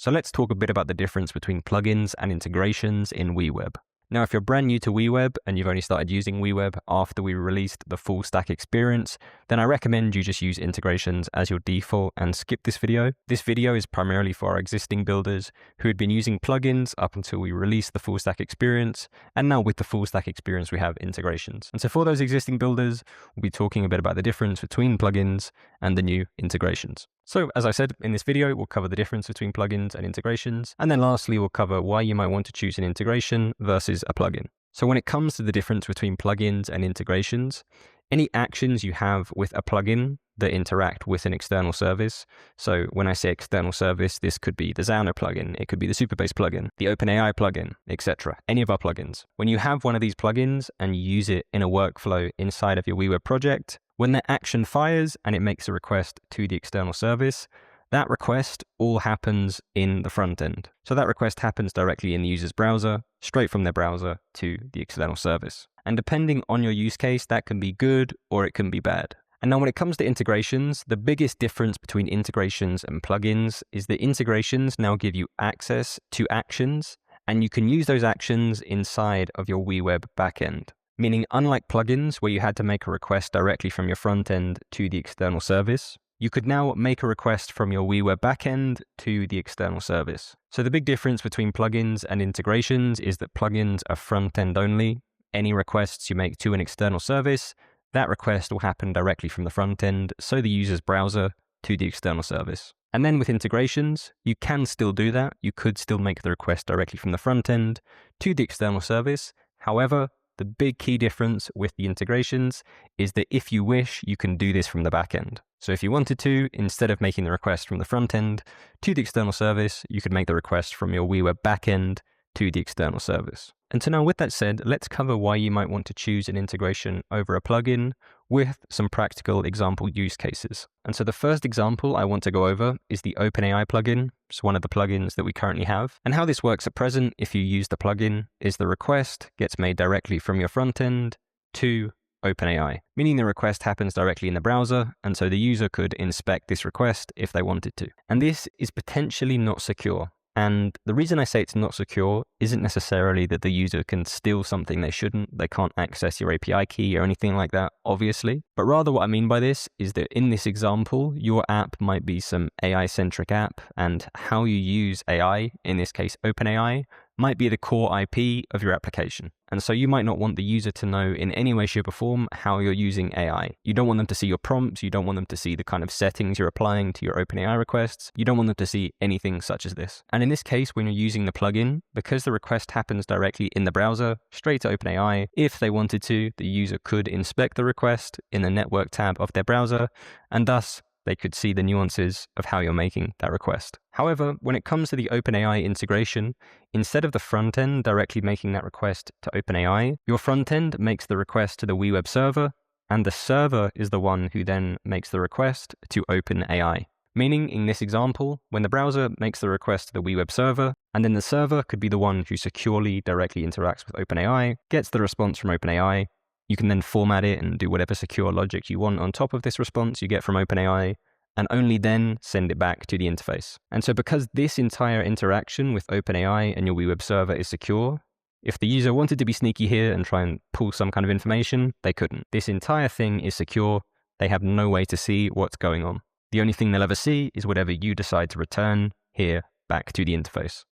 So let's talk a bit about the difference between plugins and integrations in WeWeb. Now, if you're brand new to WeWeb and you've only started using WeWeb after we released the full stack experience, then I recommend you just use integrations as your default and skip this video. This video is primarily for our existing builders who had been using plugins up until we released the full stack experience, and now with the full stack experience we have integrations. And so for those existing builders, we'll be talking a bit about the difference between plugins and the new integrations. So as I said, in this video, we'll cover the difference between plugins and integrations. And then lastly, we'll cover why you might want to choose an integration versus a plugin. So when it comes to the difference between plugins and integrations, any actions you have with a plugin that interact with an external service. So when I say external service, this could be the Xano plugin, it could be the Supabase plugin, the OpenAI plugin, etc. Any of our plugins. When you have one of these plugins and you use it in a workflow inside of your WeWeb project, when that action fires and it makes a request to the external service, that request all happens in the front end. So that request happens directly in the user's browser, straight from their browser to the external service. And depending on your use case, that can be good or it can be bad. And now when it comes to integrations, the biggest difference between integrations and plugins is that integrations now give you access to actions, and you can use those actions inside of your WeWeb backend. Meaning, unlike plugins where you had to make a request directly from your front end to the external service, you could now make a request from your WeWeb backend to the external service. So the big difference between plugins and integrations is that plugins are front-end only. Any requests you make to an external service, that request will happen directly from the front end, so the user's browser to the external service. And then with integrations, you can still do that. You could still make the request directly from the front end to the external service. However, the big key difference with the integrations is that if you wish, you can do this from the back end. So if you wanted to, instead of making the request from the front end to the external service, you could make the request from your WeWeb backend to the external service. And so now with that said, let's cover why you might want to choose an integration over a plugin with some practical example use cases. And so the first example I want to go over is the OpenAI plugin. It's one of the plugins that we currently have. And how this works at present, if you use the plugin, is the request gets made directly from your front end to OpenAI, meaning the request happens directly in the browser, and so the user could inspect this request if they wanted to. And this is potentially not secure. And the reason I say it's not secure isn't necessarily that the user can steal something they shouldn't. They can't access your API key or anything like that, obviously. But rather what I mean by this is that in this example, your app might be some AI-centric app, and how you use AI, in this case OpenAI, might be the core IP of your application. And so you might not want the user to know in any way, shape or form how you're using AI. You don't want them to see your prompts. You don't want them to see the kind of settings you're applying to your OpenAI requests. You don't want them to see anything such as this. And in this case, when you're using the plugin, because the request happens directly in the browser, straight to OpenAI, if they wanted to, the user could inspect the request in the network tab of their browser, and thus they could see the nuances of how you're making that request. However, when it comes to the OpenAI integration, instead of the front end directly making that request to OpenAI, your front end makes the request to the WeWeb server, and the server is the one who then makes the request to OpenAI. Meaning, in this example, when the browser makes the request to the WeWeb server, and then the server could be the one who securely directly interacts with OpenAI, gets the response from OpenAI, you can then format it and do whatever secure logic you want on top of this response you get from OpenAI, and only then send it back to the interface. And so because this entire interaction with OpenAI and your WeWeb server is secure, if the user wanted to be sneaky here and try and pull some kind of information, they couldn't. This entire thing is secure. They have no way to see what's going on. The only thing they'll ever see is whatever you decide to return here back to the interface.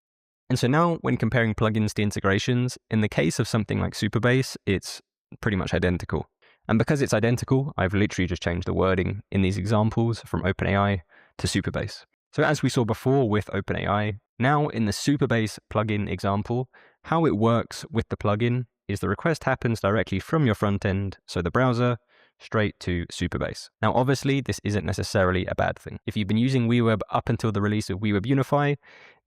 And so now when comparing plugins to integrations, in the case of something like Supabase, it's pretty much identical. And because it's identical, I've literally just changed the wording in these examples from OpenAI to Supabase. So as we saw before with OpenAI, now in the Supabase plugin example, how it works with the plugin is the request happens directly from your front end, so the browser, straight to Supabase. Now obviously this isn't necessarily a bad thing. If you've been using WeWeb up until the release of WeWeb Unify,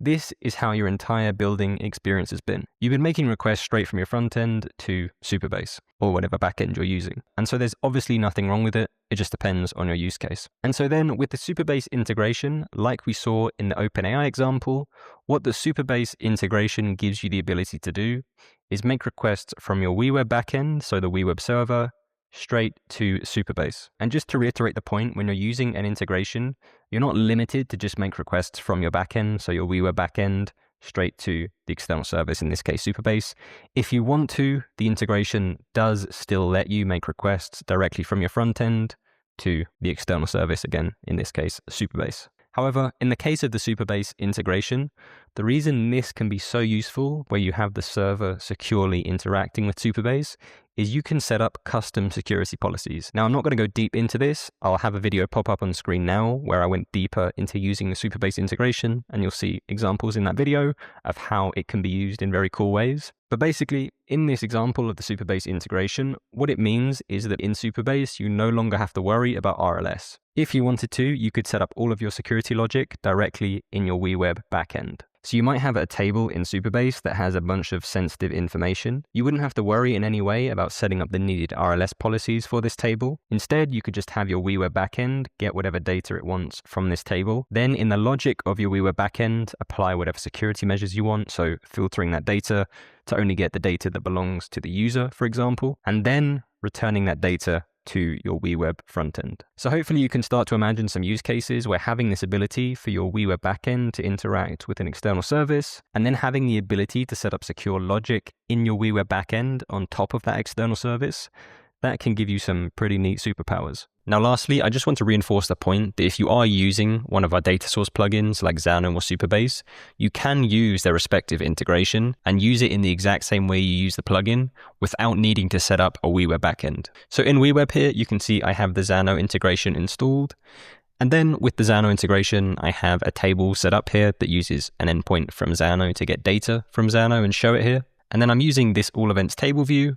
this is how your entire building experience has been. You've been making requests straight from your front end to Supabase, or whatever backend you're using. And so there's obviously nothing wrong with it, it just depends on your use case. And so then with the Supabase integration, like we saw in the OpenAI example, what the Supabase integration gives you the ability to do is make requests from your WeWeb backend, so the WeWeb server, straight to Supabase. And just to reiterate the point, when you're using an integration, you're not limited to just make requests from your backend, so your WeWeb backend, straight to the external service, in this case Supabase. If you want to, the integration does still let you make requests directly from your front end to the external service, again, in this case Supabase. However, in the case of the Supabase integration, the reason this can be so useful where you have the server securely interacting with Supabase is you can set up custom security policies. Now, I'm not going to go deep into this. I'll have a video pop up on screen now where I went deeper into using the Supabase integration, and you'll see examples in that video of how it can be used in very cool ways. But basically, in this example of the Supabase integration, what it means is that in Supabase, you no longer have to worry about RLS. If you wanted to, you could set up all of your security logic directly in your WeWeb backend. So you might have a table in Supabase that has a bunch of sensitive information. You wouldn't have to worry in any way about setting up the needed RLS policies for this table. Instead, you could just have your WeWeb backend get whatever data it wants from this table. Then in the logic of your WeWeb backend, apply whatever security measures you want. So filtering that data to only get the data that belongs to the user, for example, and then returning that data to your WeWeb frontend. So hopefully you can start to imagine some use cases where having this ability for your WeWeb backend to interact with an external service, and then having the ability to set up secure logic in your WeWeb backend on top of that external service, that can give you some pretty neat superpowers. Now, lastly, I just want to reinforce the point that if you are using one of our data source plugins like Xano or Supabase, you can use their respective integration and use it in the exact same way you use the plugin without needing to set up a WeWeb backend. So in WeWeb here, you can see I have the Xano integration installed. And then with the Xano integration, I have a table set up here that uses an endpoint from Xano to get data from Xano and show it here. And then I'm using this all events table view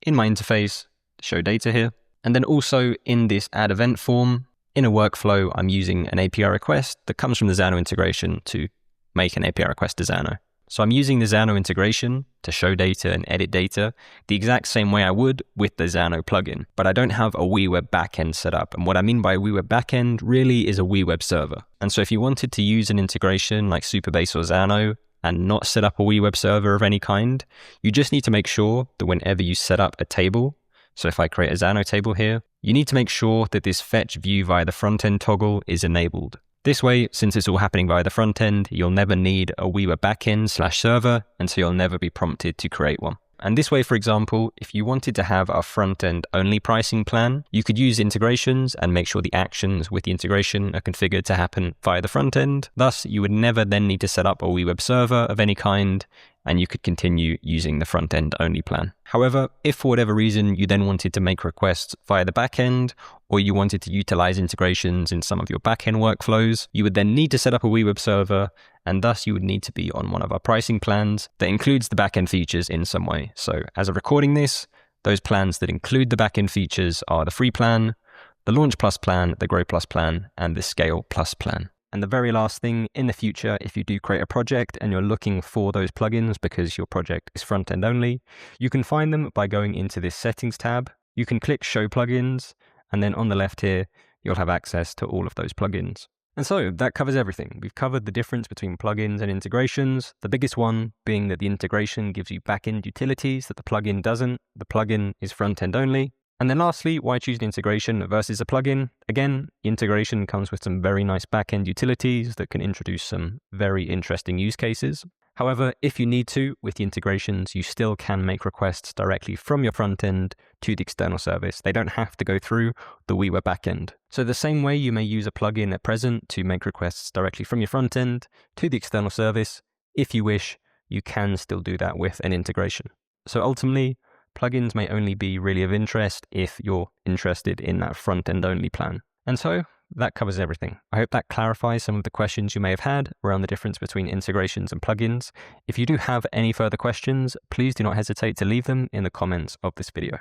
in my interface to show data here. And then also in this add event form, in a workflow, I'm using an API request that comes from the Xano integration to make an API request to Xano. So I'm using the Xano integration to show data and edit data the exact same way I would with the Xano plugin, but I don't have a WeWeb backend set up. And what I mean by a WeWeb backend really is a WeWeb server. And so if you wanted to use an integration like Supabase or Xano and not set up a WeWeb server of any kind, you just need to make sure that whenever you set up a table, so if I create a Xano table here, you need to make sure that this fetch view via the front end toggle is enabled. This way, since it's all happening via the front end, you'll never need a WeWeb backend/server, and so you'll never be prompted to create one. And this way, for example, if you wanted to have a front-end-only pricing plan, you could use integrations and make sure the actions with the integration are configured to happen via the front end. Thus, you would never then need to set up a WeWeb server of any kind, and you could continue using the front-end only plan. However, if for whatever reason you then wanted to make requests via the backend, or you wanted to utilize integrations in some of your backend workflows, you would then need to set up a WeWeb server, and thus you would need to be on one of our pricing plans that includes the backend features in some way. So as of recording this, those plans that include the backend features are the free plan, the Launch Plus plan, the Grow Plus plan, and the Scale Plus plan. And the very last thing, in the future, if you do create a project and you're looking for those plugins because your project is front-end only, you can find them by going into this Settings tab. You can click Show Plugins, and then on the left here, you'll have access to all of those plugins. And so that covers everything. We've covered the difference between plugins and integrations, the biggest one being that the integration gives you backend utilities that the plugin doesn't. The plugin is front-end only. And then lastly, why choose an integration versus a plugin? Again, integration comes with some very nice backend utilities that can introduce some very interesting use cases. However, if you need to, with the integrations, you still can make requests directly from your front end to the external service. They don't have to go through the WeWeb backend. So the same way you may use a plugin at present to make requests directly from your front end to the external service, if you wish, you can still do that with an integration. So ultimately, plugins may only be really of interest if you're interested in that front-end only plan. And so that covers everything. I hope that clarifies some of the questions you may have had around the difference between integrations and plugins. If you do have any further questions, please do not hesitate to leave them in the comments of this video.